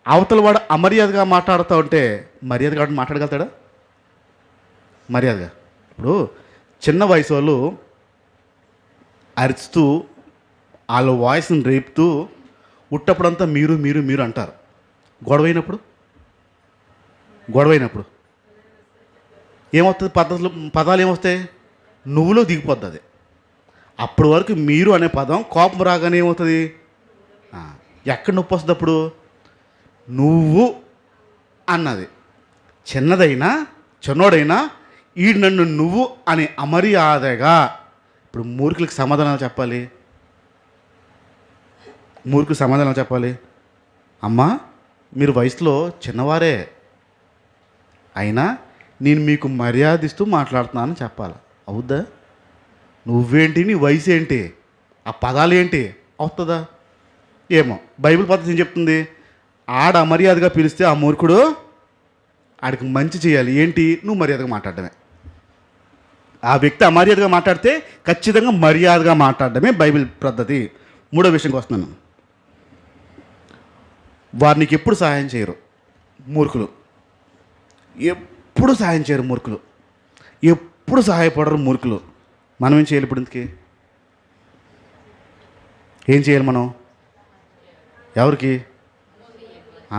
అవతల వాడు అమర్యాదగా మాట్లాడుతూ ఉంటే మర్యాదగా మాట్లాడగలుగుతాడా? మర్యాదగా. ఇప్పుడు చిన్న వయసు వాళ్ళు అరుస్తూ వాళ్ళ వాయిస్ని రేపుతూ ఉట్టప్పుడంతా మీరు మీరు మీరు అంటారు. గొడవైనప్పుడు ఏమవుతుంది? పదాలు ఏమొస్తాయి? నువ్వులో దిగిపోద్ది అది. అప్పటి వరకు మీరు అనే పదం కోపం రాగానే ఏమవుతుంది? ఎక్కడ నొప్పి వస్తుంది అప్పుడు? నువ్వు అన్నది చిన్నదైనా చిన్నోడైనా ఈడు నన్ను నువ్వు అని అమర్యాదగా. ఇప్పుడు మూర్ఖులకి సమాధానాలు చెప్పాలి, మూర్ఖులు సమాధానం చెప్పాలి. అమ్మా మీరు వయసులో చిన్నవారే అయినా నేను మీకు మర్యాద ఇస్తూ మాట్లాడుతున్నానని చెప్పాలి. అవుద్దా? నువ్వేంటి, నీ వయసు ఏంటి, ఆ పదాలు ఏంటి, అవుతుందా? ఏమో. బైబిల్ పద్ధతి ఏం చెప్తుంది? ఆడ అమర్యాదగా పిలిస్తే ఆ మూర్ఖుడు ఆడికి మంచి చేయాలి. ఏంటి? నువ్వు మర్యాదగా మాట్లాడడమే. ఆ వ్యక్తి అమర్యాదగా మాట్లాడితే ఖచ్చితంగా మర్యాదగా మాట్లాడడమే బైబిల్ పద్ధతి. మూడో విషయంకి వస్తున్నాను. వారు నీకు ఎప్పుడు సహాయం చేయరు మూర్ఖులు, ఎప్పుడు సహాయం చేయరు మూర్ఖులు, ఎప్పుడు సహాయపడరు మూర్ఖులు. మనం ఏం చేయాలి ఇప్పుడు? ఇంతకీ ఏం చేయాలి మనం? ఎవరికి?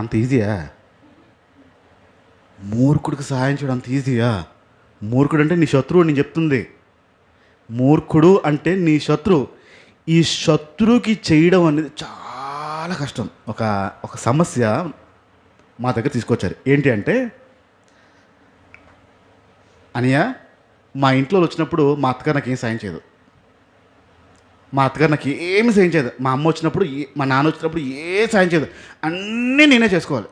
అంత ఈజీయా? మూర్ఖుడికి సహాయం చేయడం అంత ఈజీయా? మూర్ఖుడు అంటే నీ శత్రువు. నేను చెప్తుంది, మూర్ఖుడు అంటే నీ శత్రువు. ఈ శత్రువుకి చేయడం అనేది చాలా కష్టం. ఒక సమస్య మా దగ్గర తీసుకొచ్చారు. ఏంటి అంటే, అనియా మా ఇంట్లో వచ్చినప్పుడు మా అత్తగారు నాకు ఏం సాయం చేయదు, మా అత్తగారు నాకు ఏమి సాయం చేయదు. మా అమ్మ వచ్చినప్పుడు మా నాన్న వచ్చినప్పుడు ఏ సాయం చేయదు, అన్నీ నేనే చేసుకోవాలి.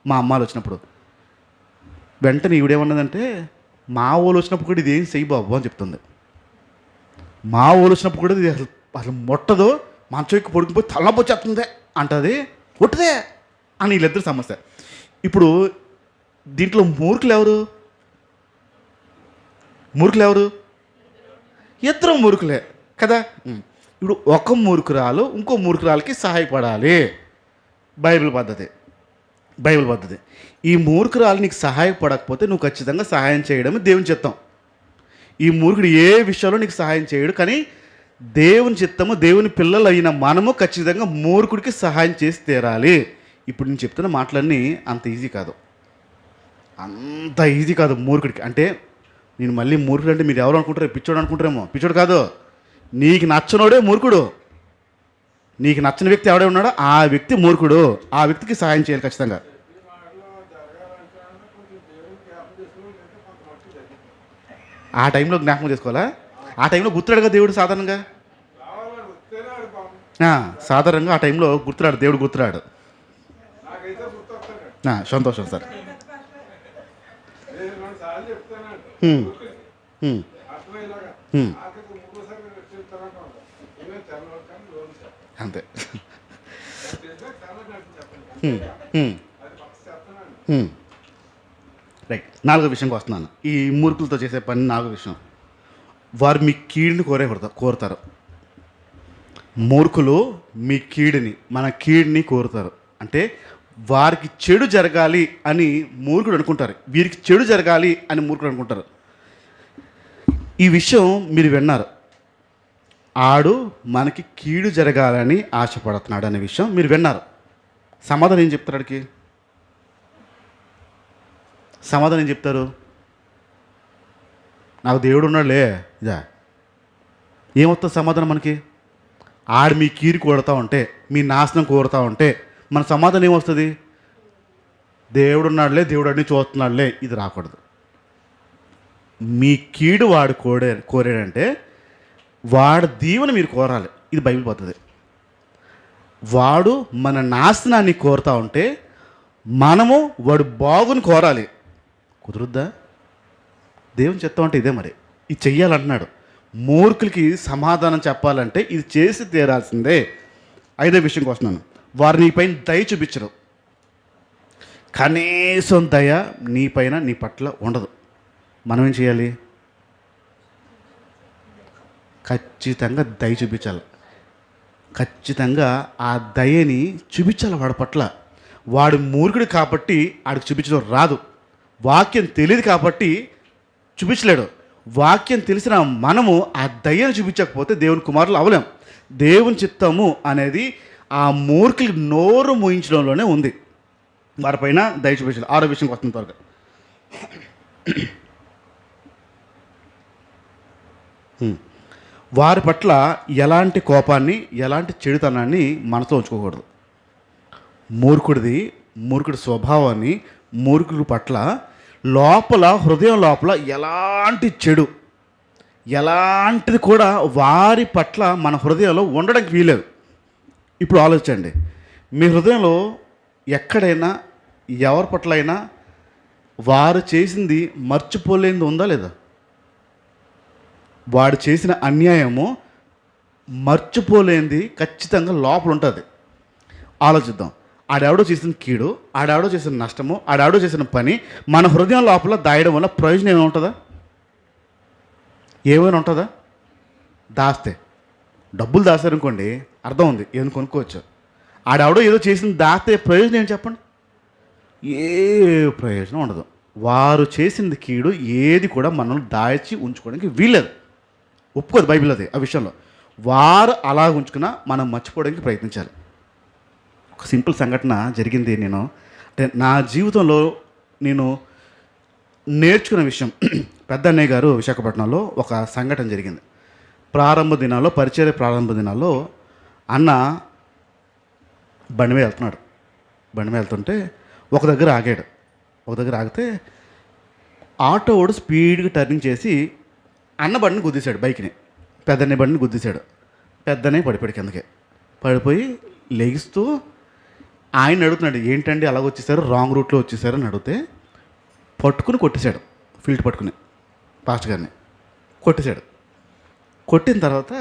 మా అమ్మాలు వచ్చినప్పుడు వెంటనే ఈవిడేమన్నదంటే, మా ఊళ్ళు వచ్చినప్పుడు కూడా ఇది ఏం చెయ్యి బాబు అని చెప్తుంది. మా ఊళ్ళు వచ్చినప్పుడు కూడా ఇది అసలు మొట్టదు, మంచం ఎక్కి పడుకుపోయి తలనొప్పి వచ్చేస్తుంది అంటుంది. ఒట్టదే అని వీళ్ళిద్దరు సమస్య. ఇప్పుడు దీంట్లో మూర్ఖులు ఎవరు? ఇద్దరు మూర్ఖులే కదా. ఇప్పుడు ఒక మూర్ఖురాలు ఇంకో మూర్ఖురాలకి సహాయపడాలి. బైబిల్ పద్ధతి. ఈ మూర్ఖురాలు నీకు సహాయపడకపోతే నువ్వు ఖచ్చితంగా సహాయం చేయడం దేవుని చిత్తం. ఈ మూర్ఖుడు ఏ విషయంలో నీకు సహాయం చేయడు, కానీ దేవుని చిత్తము, దేవుని పిల్లలు అయిన మనము ఖచ్చితంగా మూర్ఖుడికి సహాయం చేసి తీరాలి. ఇప్పుడు నేను చెప్తున్న మాటలన్నీ అంత ఈజీ కాదు మూర్ఖుడికి. అంటే నేను మళ్ళీ మూర్ఖుడు అంటే మీరు ఎవరు అనుకుంటారు? పిచ్చోడు అనుకుంటారేమో. పిచ్చోడు కాదు, నీకు నచ్చనోడే మూర్ఖుడు. నీకు నచ్చని వ్యక్తి ఎవడే ఉన్నాడో ఆ వ్యక్తి మూర్ఖుడు. ఆ వ్యక్తికి సహాయం చేయాలి ఖచ్చితంగా. ఆ టైంలో జ్ఞాపకం చేసుకోవాలా? ఆ టైంలో గుర్తురాడుగా దేవుడు సాధారణంగా. సాధారణంగా ఆ టైంలో గుర్తురాడు, దేవుడు గుర్తురాడు. సంతోషం సార్. హ్మ్. హ్మ్. హ్మ్. అంతే. హ్మ్. హ్మ్. హ్మ్. రైట్. నాలుగో విషయంకి వస్తున్నాను. ఈ మూర్ఖులతో చేసే పని నాలుగో విషయం. వారు మీ కీడుని కోరుతారు. మూర్ఖులు మీ కీడుని, మన కీడుని కోరుతారు. అంటే వారికి చెడు జరగాలి అని మూర్ఖుడు అనుకుంటారు. వీరికి చెడు జరగాలి అని మూర్ఖుడు అనుకుంటారు. ఈ విషయం మీరు విన్నారు. ఆడు మనకి కీడు జరగాలని ఆశపడుతున్నాడు అనే విషయం మీరు విన్నారు. సమాధానం ఏం చెప్తారు? ఆడికి సమాధానం ఏం చెప్తారు? నాకు దేవుడు ఉన్నాడులే. ఇదా ఏమొస్తుంది సమాధానం మనకి? ఆడు మీ కీడు కోరుతూ ఉంటే, మీ నాశనం కోరుతూ ఉంటే మన సమాధానం ఏమొస్తుంది? దేవుడు ఉన్నాడులే, దేవుడు అన్నీ చూస్తున్నాడులే. ఇది రాకూడదు. మీ కీడు వాడు కోరాడంటే వాడు దీవెన మీరు కోరాలి. ఇది బైబిల్ పద్ధతి. వాడు మన నాశనాన్ని కోరుతూ ఉంటే మనము వాడు బాగుని కోరాలి. కుదురుద్దా? దేవుని చిత్తం అంటే ఇదే. మరి ఇది చెయ్యాలంటున్నాడు. మూర్ఖులకి సమాధానం చెప్పాలంటే ఇది చేసి తీరాల్సిందే. ఐదో విషయంకి వస్తున్నాను. వారు నీపైన దయ చూపించరు. కనీసం దయ నీపైన, నీ పట్ల ఉండదు. మనం ఏం చేయాలి? ఖచ్చితంగా దయ చూపించాలి. ఖచ్చితంగా ఆ దయని చూపించాలి వాడి పట్ల. వాడు మూర్ఖుడు కాబట్టి ఆడికి చూపించడం రాదు. వాక్యం తెలియదు కాబట్టి చూపించలేడు. వాక్యం తెలిసిన మనము ఆ దయను చూపించకపోతే దేవుని కుమారులు అవలేం. దేవుని చిత్తము అనేది ఆ మూర్ఖులకి నోరు మూయించడంలోనే ఉంది. వారిపైన దయ చూపించాలి. ఆరో విషయంకి వస్తుంది త్వరగా. వారి పట్ల ఎలాంటి కోపాన్ని, ఎలాంటి చెడుతనాన్ని మనతో ఉంచుకోకూడదు. మూర్ఖుడి స్వభావాన్ని, మూర్ఖుడి పట్ల లోపల, హృదయం లోపల ఎలాంటి చెడు, ఎలాంటిది కూడా వారి పట్ల మన హృదయంలో ఉండడానికి వీలేదు. ఇప్పుడు ఆలోచించండి. మీ హృదయంలో ఎక్కడైనా ఎవరి పట్ల అయినా వారు చేసింది మర్చిపోలేనిది ఉందా లేదా? వాడు చేసిన అన్యాయము మర్చిపోలేనిది ఖచ్చితంగా లోపల ఉంటుంది. ఆలోచిద్దాం. ఆడెవడో చేసిన కీడు, ఆడెవడో చేసిన నష్టము, ఆడెవడో చేసిన పని మన హృదయం లోపల దాయడం వల్ల ప్రయోజనం ఏమైనా ఉంటుందా? ఏమైనా ఉంటుందా? దాస్తే డబ్బులు దాస్తారనుకోండి, అర్థం ఉంది, ఏమైనా కొనుక్కోవచ్చు. ఆడెవడో ఏదో చేసిన దాస్తే ప్రయోజనం ఏం చెప్పండి? ఏ ప్రయోజనం ఉండదు. వారు చేసింది కీడు ఏది కూడా మనం దాచి ఉంచుకోవడానికి వీల్లేదు. ఒప్పుకోదు బైబిల్ అది. ఆ విషయంలో వారు అలా ఉంచుకున్నా మనం మర్చిపోవడానికి ప్రయత్నించాలి. ఒక సింపుల్ సంఘటన జరిగింది. అంటే నా జీవితంలో నేను నేర్చుకున్న విషయం. పెద్ద అన్నయ్య గారు విశాఖపట్నంలో ఒక సంఘటన జరిగింది. పరిచర్య ప్రారంభ దినాల్లో అన్న బండి మీద వెళ్తున్నాడు. బండి మీద వెళ్తుంటే ఒక దగ్గర ఆగాడు. ఒక దగ్గర ఆగితే ఆటో వాడు స్పీడ్గా టర్నింగ్ చేసి అన్న బండిని గుద్దేశాడు, బైక్ని. పెద్దన్నయ్య బండిని గుద్దేశాడు. పెద్దనే పడిపోయాడు కిందకి. పడిపోయి లెగిస్తూ ఆయన అడుగుతున్నాడు, ఏంటండి అలాగ వచ్చేసారు, రాంగ్ రూట్లో వచ్చేసారు అని అడిగితే పట్టుకుని కొట్టేశాడు. ఫీల్డ్ పట్టుకుని పాస్ట్ గారిని కొట్టేశాడు. కొట్టిన తర్వాత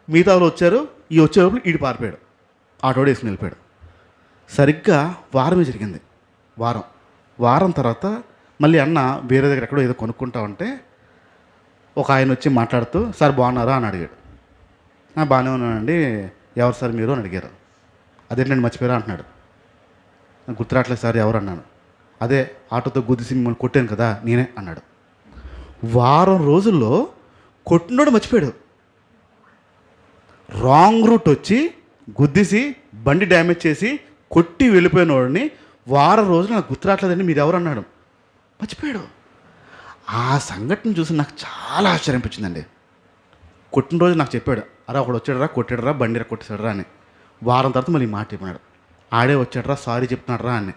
మిగతా వాళ్ళు వచ్చారు. ఈ వచ్చేటప్పుడు ఈడు పారిపోయాడు. ఆటోడు వేసుకుని వెళ్ళిపోయాడు. సరిగ్గా వారమే జరిగింది. వారం తర్వాత మళ్ళీ అన్న వేరే దగ్గర ఎక్కడో ఏదో కొనుక్కుంటా ఉంటే ఒక ఆయన వచ్చి మాట్లాడుతూ, సార్ బాగున్నారా అని అడిగాడు. బాగానే ఉన్నానండి. ఎవరు సార్ మీరు అని అడిగారు. అదేంటండి మర్చిపోయారా అంటున్నాడు. నాకు గుర్తురాట్లేదు సార్ ఎవరు అన్నాను. అదే ఆటోతో గుద్దిసి మిమ్మల్ని కొట్టాను కదా నేనే అన్నాడు. వారం రోజుల్లో కొట్టినోడు మర్చిపోయాడు. రాంగ్ రూట్ వచ్చి గుద్దిసి బండి డ్యామేజ్ చేసి కొట్టి వెళ్ళిపోయిన వాడిని వారం రోజులు నాకు గుర్తురాట్లేదండి మీరు ఎవరు అన్నాడు. మర్చిపోయాడు. ఆ సంఘటన చూసి నాకు చాలా ఆశ్చర్యం అనిపించిందండి. కొట్టిన రోజు నాకు చెప్పాడు, అరే ఒకడు వచ్చాడరా కొట్టాడరా బండి కొట్టేశాడరా అని. వారం తర్వాత మళ్ళీ మాట చెప్పినాడు, ఆడే వచ్చాడరా సారీ చెప్తున్నాడు రా అని.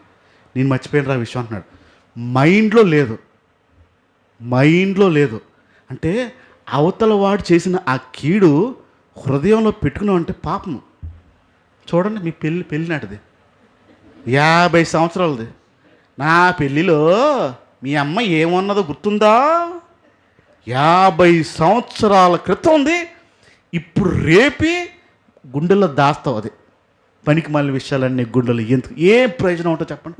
నేను మర్చిపోయినరా విషయం అంటున్నాడు. మైండ్లో లేదు. మైండ్లో లేదు. అంటే అవతల వాడు చేసిన ఆ కీడు హృదయంలో పెట్టుకున్నాం అంటే పాపం. చూడండి, మీ పెళ్ళి నాటిది 50 సంవత్సరాలది. నా పెళ్ళిలో మీ అమ్మ ఏమన్నదో గుర్తుందా? 50 సంవత్సరాల క్రితం ఉంది. ఇప్పుడు రేపి గుండెల్లో దాస్తావు. అది పనికి మళ్ళీ విషయాలన్నీ గుండెలు ఎందుకు, ఏం ప్రయోజనం ఉంటుందో చెప్పండి?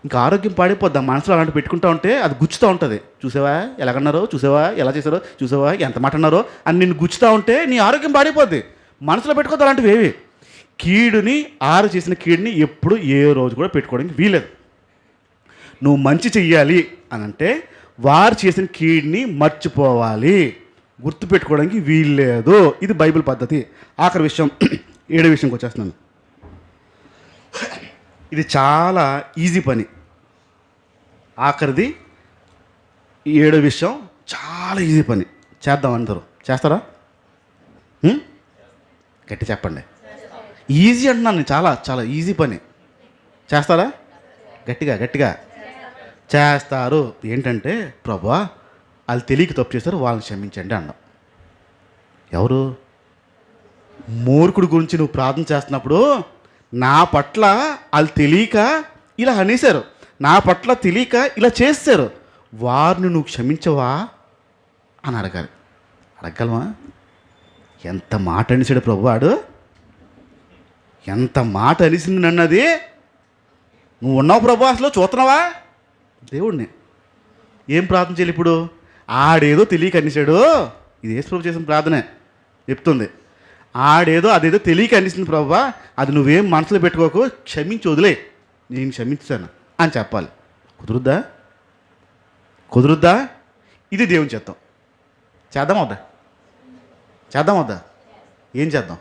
ఇంకా ఆరోగ్యం పాడైపోద్ది. మనసులో అలాంటి పెట్టుకుంటూ ఉంటే అది గుచ్చుతూ ఉంటుంది. చూసావా ఎలాగన్నారో, చూసావా ఎలా చేశారో, చూసావా ఎంత మాట అన్నారో అని నిన్ను గుచ్చుతూ ఉంటే నీ ఆరోగ్యం పాడైపోద్ది. మనసులో పెట్టుకోవద్దు అలాంటివి ఏవి. కీడుని, ఆరు చేసిన కీడుని ఎప్పుడు ఏ రోజు కూడా పెట్టుకోవడానికి వీలేదు. నువ్వు మంచి చెయ్యాలి అని అంటే వారు చేసిన కీడుని మర్చిపోవాలి, గుర్తుపెట్టుకోవడానికి వీల్లేదు. ఇది బైబిల్ పద్ధతి. ఆఖరి విషయం, 7వ విషయంకి వచ్చేస్తున్నాను. ఇది చాలా ఈజీ పని. ఆఖరిది 7వ విషయం చాలా ఈజీ పని. చేద్దాం అందరూ. చేస్తారా? గట్టి చెప్పండి. ఈజీ అంటున్నాను నేను. చాలా చాలా ఈజీ పని. చేస్తారా? గట్టిగా గట్టిగా చేస్తారు. ఏంటంటే, ప్రభువా వాళ్ళు తెలియక తప్పు చేస్తారు, వాళ్ళని క్షమించండి అన్నాం. ఎవరు? మూర్ఖుడి గురించి నువ్వు ప్రార్థన చేస్తున్నప్పుడు, నా పట్ల వాళ్ళు తెలియక ఇలా అనేశారు, నా పట్ల తెలియక ఇలా చేస్తారు, వారిని నువ్వు క్షమించవా అని అడగాలి. అడగలమా? ఎంత మాట అనేసాడు ప్రభువాడు, ఎంత మాట అనేసింది నన్నది. నువ్వు ఉన్నావు ప్రభు, అసలు చూస్తున్నావా దేవుడిని? ఏం ప్రార్థన చేయాలి ఇప్పుడు? ఆడేదో తెలియక అనేసాడు. ఇది యేసు ప్రభు చేసిన ప్రార్థనే చెప్తుంది. ఆడేదో అదేదో తెలియక అనిస్తుంది ప్రభువా, అది నువ్వేం మనసులో పెట్టుకోకు, క్షమించి వదిలే, నేను క్షమించాను అని చెప్పాలి. కుదురుద్దా? కుదురుద్దా? ఇది దేవుని చేద్దాం. చేద్దాం వద్దా? చేద్దాం వద్దా? ఏం చేద్దాం?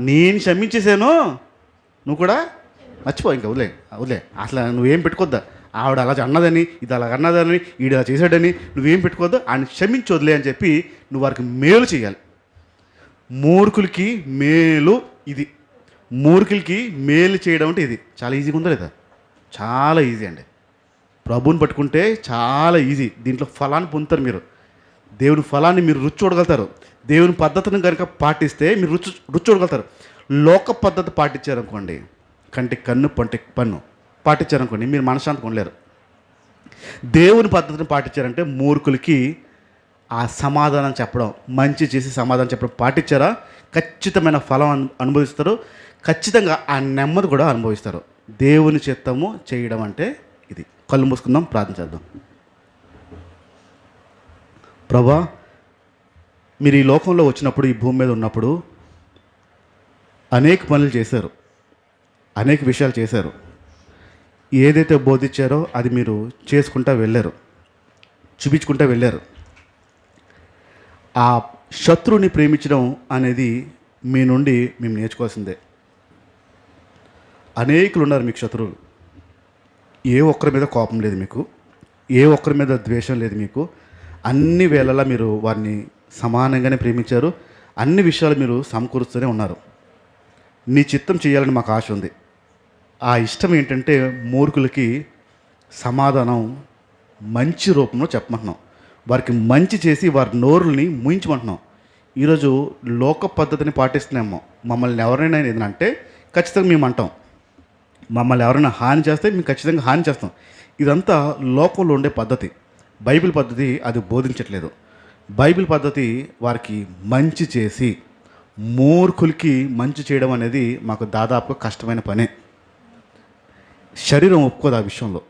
నేను క్షమించేసాను, నువ్వు కూడా మర్చిపో, ఇంకా వదిలే వదిలే. అసలు నువ్వేం పెట్టుకోద్దా. ఆవిడ అలా అన్నదని, ఇది అలా అన్నదని, ఈడు అలా చేశాడని నువ్వేం పెట్టుకోవద్దు, ఆయన క్షమించి వదిలే అని చెప్పి నువ్వు వారికి మేలు చేయాలి. మూర్ఖులకి మేలు ఇది. మూర్ఖులకి మేలు చేయడం అంటే ఇది. చాలా ఈజీగా ఉందా లేదా? చాలా ఈజీ అండి. ప్రభువుని పట్టుకుంటే చాలా ఈజీ. దీంట్లో ఫలాన్ని పొందుతారు మీరు. దేవుని ఫలాన్ని మీరు రుచి చూడగలుగుతారు. దేవుని పద్ధతిని కనుక పాటిస్తే మీరు రుచి చూడగలుగుతారు. లోక పద్ధతి పాటించారనుకోండి, కంటికి కన్ను పంటికి పన్ను పాటించారనుకోండి, మీరు మనశ్శాంతి కొనలేరు. దేవుని పద్ధతిని పాటించారంటే మూర్ఖులకి ఆ సమాధానం చెప్పడం, మంచి చేసి సమాధానం చెప్పడం పాటించారా, ఖచ్చితమైన ఫలం అనుభవిస్తారు. ఖచ్చితంగా ఆ నెమ్మది కూడా అనుభవిస్తారు. దేవుని చిత్తము చేయడం అంటే ఇది. కళ్ళు మూసుకుందాం, ప్రార్థన చేద్దాం. ప్రభా, మీరు ఈ లోకంలో వచ్చినప్పుడు, ఈ భూమి మీద ఉన్నప్పుడు అనేక పనులు చేశారు, అనేక విషయాలు చేశారు. ఏదైతే బోధించారో అది మీరు చేసుకుంటూ వెళ్ళారు, చూపించుకుంటూ వెళ్ళారు. ఆ శత్రువుని ప్రేమించడం అనేది మీ నుండి మేము నేర్చుకోవాల్సిందే. అనేకులు ఉన్నారు మీకు శత్రువులు. ఏ ఒక్కరి మీద కోపం లేదు మీకు, ఏ ఒక్కరి మీద ద్వేషం లేదు మీకు. అన్ని వేళలా మీరు వారిని సమానంగానే ప్రేమించారు. అన్ని విషయాలు మీరు సమకూరుస్తూనే ఉన్నారు. నీ చిత్తం చేయాలని మాకు ఆశ ఉంది. ఆ ఇష్టం ఏంటంటే మూర్ఖులకి సమాధానం మంచి రూపంలో చెప్పమంటున్నాం. వారికి మంచి చేసి వారి నోరుల్ని ముయించమంటున్నాం. ఈరోజు లోక పద్ధతిని పాటిస్తున్నామో, మమ్మల్ని ఎవరైనా ఏదైనా అంటే ఖచ్చితంగా మేము అంటాం, మమ్మల్ని ఎవరైనా హాని చేస్తే మేము ఖచ్చితంగా హాని చేస్తాం. ఇదంతా లోకంలో ఉండే పద్ధతి. బైబిల్ పద్ధతి అది బోధించట్లేదు. బైబిల్ పద్ధతి వారికి మంచి చేసి మూర్ఖులకి మంచి చేయడం అనేది మాకు దాదాపుగా కష్టమైన పనే. శరీరం ఒప్పుకోదు ఆ విషయంలో.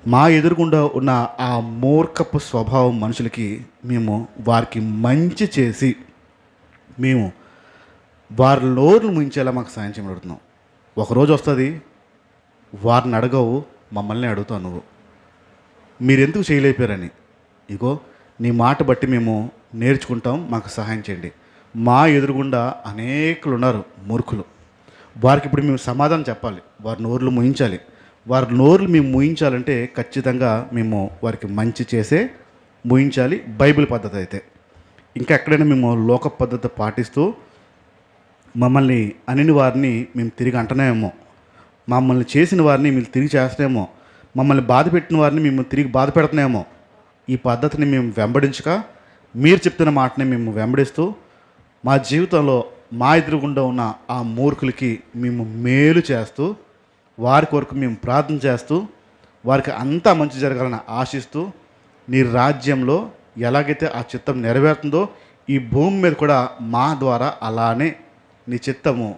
మా ఎదురుగుండా ఉన్న ఆ మూర్ఖపు స్వభావం మనుషులకి మేము వారికి మంచి చేసి మేము వారి నోరును ముంచేలా మాకు సాయం చేయబడుతున్నాం. ఒకరోజు వస్తుంది, వారిని అడగవు, మమ్మల్ని అడుగుతావు నువ్వు, మీరెందుకు చేయలేపారని. ఇగో నీ మాట బట్టి మేము నేర్చుకుంటాం, మాకు సహాయం చేయండి. మా ఎదురుగుండా అనేకులు ఉన్నారు మూర్ఖులు, వారికి ఇప్పుడు మేము సమాధానం చెప్పాలి, వారి నోరులు ముయించాలి. వారి నోరులు మేము ముయించాలంటే ఖచ్చితంగా మేము వారికి మంచి చేసే ముయించాలి, బైబిల్ పద్ధతి అయితే. ఇంకా ఎక్కడైనా మేము లోక పద్ధతి పాటిస్తూ మమ్మల్ని అనిని వారిని మేము తిరిగి అంటనేమో, మమ్మల్ని చేసిన వారిని మీరు తిరిగి చేస్తేమో, మమ్మల్ని బాధ పెట్టిన వారిని మేము తిరిగి బాధ పెడుతున్నామో, ఈ పద్ధతిని మేము వెంబడించక మీరు చెప్తున్న మాటని మేము వెంబడిస్తూ మా జీవితంలో మా ఎదురుగుండా ఉన్న ఆ మూర్ఖులకి మేము మేలు చేస్తూ, వారి కొరకు మేము ప్రార్థన చేస్తూ, వారికి అంతా మంచి జరగాలని ఆశిస్తూ, నీ రాజ్యంలో ఎలాగైతే ఆ చిత్తం నెరవేరుతుందో ఈ భూమి మీద కూడా మా ద్వారా అలానే నీ చిత్తము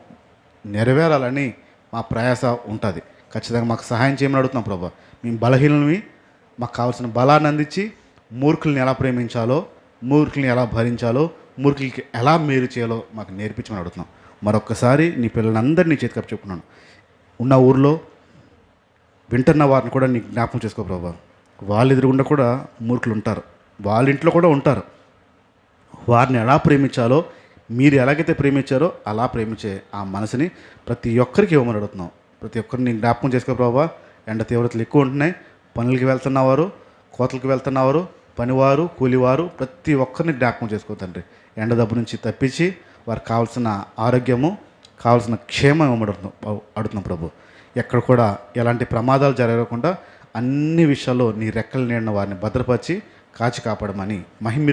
నెరవేరాలని మా ప్రయాస ఉంటుంది. ఖచ్చితంగా మాకు సహాయం చేయమని అడుగుతున్నాం ప్రభా. మేము బలహీనవి, మాకు కావాల్సిన బలాన్ని అందించి మూర్ఖుల్ని ఎలా ప్రేమించాలో, మూర్ఖుల్ని ఎలా భరించాలో, మూర్ఖులకి ఎలా మేలు చేయాలో మాకు నేర్పించమని అడుగుతున్నాం. మరొక్కసారి నీ పిల్లలందరినీ చేతికప్పు చెప్పుకున్నాను. ఉన్న ఊర్లో వింటున్న వారిని కూడా నీకు జ్ఞాపకం చేసుకో ప్రభా. వాళ్ళ ఎదురుగుండా కూడా మూర్ఖులు ఉంటారు, వాళ్ళ ఇంట్లో కూడా ఉంటారు. వారిని ఎలా ప్రేమించాలో, మీరు ఎలాగైతే ప్రేమించారో అలా ప్రేమించే ఆ మనసుని ప్రతి ఒక్కరికి ఇవ్వమని అడుగుతున్నాం. ప్రతి ఒక్కరిని జ్ఞాపకం చేసుకో ప్రభా. ఎండ తీవ్రతలు ఎక్కువ ఉంటున్నాయి. పనులకి వెళ్తున్నవారు, కోతలకు వెళ్తున్నవారు, పనివారు, కూలివారు ప్రతి ఒక్కరిని జ్ఞాపకం చేసుకో తండ్రి. ఎండ దెబ్బ నుంచి తప్పించి వారికి కావాల్సిన ఆరోగ్యము, కావాల్సిన క్షేమం ఇవ్వమని అడుగుతున్నాం ప్రభు. ఎక్కడ కూడా ఎలాంటి ప్రమాదాలు జరగకుండా అన్ని విషయాల్లో నీ రెక్కలు నీడిన వారిని భద్రపరిచి కాచి కాపాడమని మహిమ